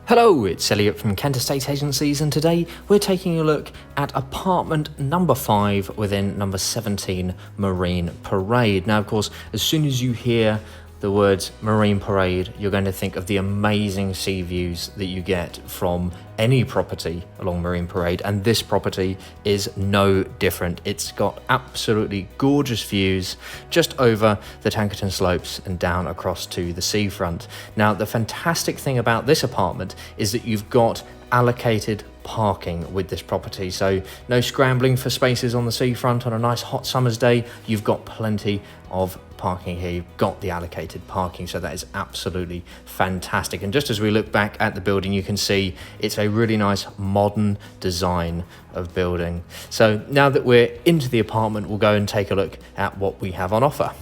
Hello, it's Elliot from Kent Estate Agencies, and today we're taking a look at apartment number 5 within number 17 Marine Parade. Now, of course, as soon as you hear the words Marine Parade, you're going to think of the amazing sea views that you get from any property along Marine Parade, and this property is no different. It's got absolutely gorgeous views just over the Tankerton slopes and down across to the seafront. Now, the fantastic thing about this apartment is that you've got allocated parking with this property, so no scrambling for spaces on the seafront on a nice hot summer's day. You've got plenty of parking here. You've got the allocated parking, so that is absolutely fantastic. And just as we look back at the building, you can see it's a really nice modern design of building. So now that we're into the apartment, we'll go and take a look at what we have on offer.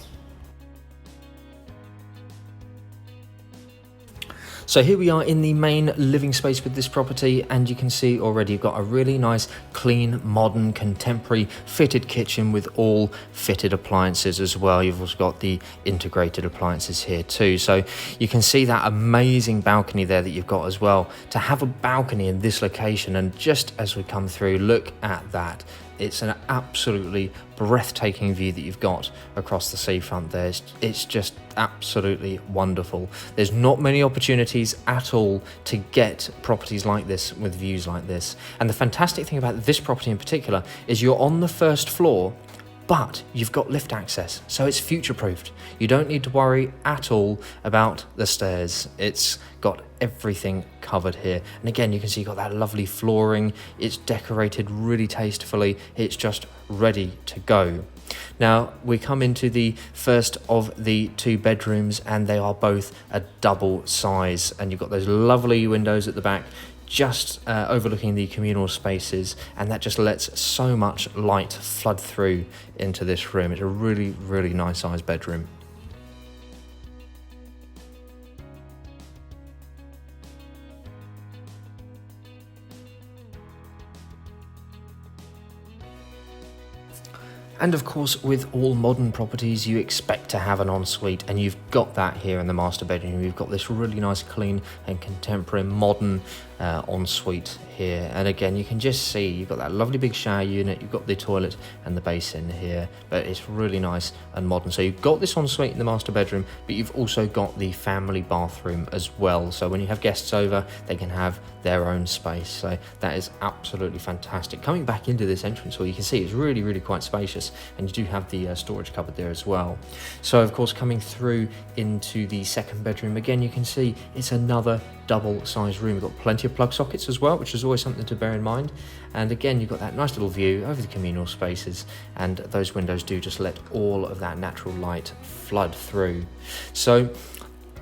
So here we are in the main living space with this property, and you can see already you've got a really nice, clean, modern, contemporary fitted kitchen with all fitted appliances as well. You've also got the integrated appliances here too. So you can see that amazing balcony there that you've got as well. To have a balcony in this location, and just as we come through, look at that. It's an absolutely breathtaking view that you've got across the seafront there. It's just absolutely wonderful. There's not many opportunities at all to get properties like this with views like this. And the fantastic thing about this property in particular is you're on the first floor, but you've got lift access, so it's future-proofed. You don't need to worry at all about the stairs. It's got everything covered here. And again, you can see you've got that lovely flooring. It's decorated really tastefully. It's just ready to go. Now, we come into the first of the 2 bedrooms, and they are both a double size. And you've got those lovely windows at the back, just overlooking the communal spaces, and that just lets so much light flood through into this room. It's a really, really nice sized bedroom. And of course, with all modern properties, you expect to have an ensuite, and you've got that here in the master bedroom. You've got this really nice, clean and contemporary modern ensuite here. And again, you can just see you've got that lovely big shower unit, you've got the toilet and the basin here, but it's really nice and modern. So you've got this ensuite in the master bedroom, but you've also got the family bathroom as well. So when you have guests over, they can have their own space. So that is absolutely fantastic. Coming back into this entrance hall, you can see it's really, really quite spacious, and you do have the storage cupboard there as well. So of course, coming through into the second bedroom, again, you can see it's another double-sized room. You've got plenty of plug sockets as well, which is always something to bear in mind. And again, you've got that nice little view over the communal spaces, and those windows do just let all of that natural light flood through. So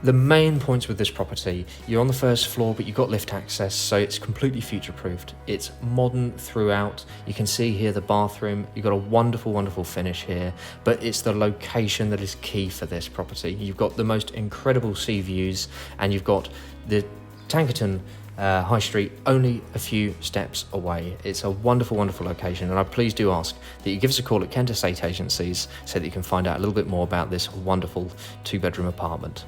the main points with this property, you're on the first floor, but you've got lift access, so it's completely future-proofed. It's modern throughout. You can see here the bathroom. You've got a wonderful, wonderful finish here, but it's the location that is key for this property. You've got the most incredible sea views, and you've got the Tankerton High Street only a few steps away. It's a wonderful, wonderful location, and I please do ask that you give us a call at Kent Estate Agencies so that you can find out a little bit more about this wonderful 2-bedroom apartment.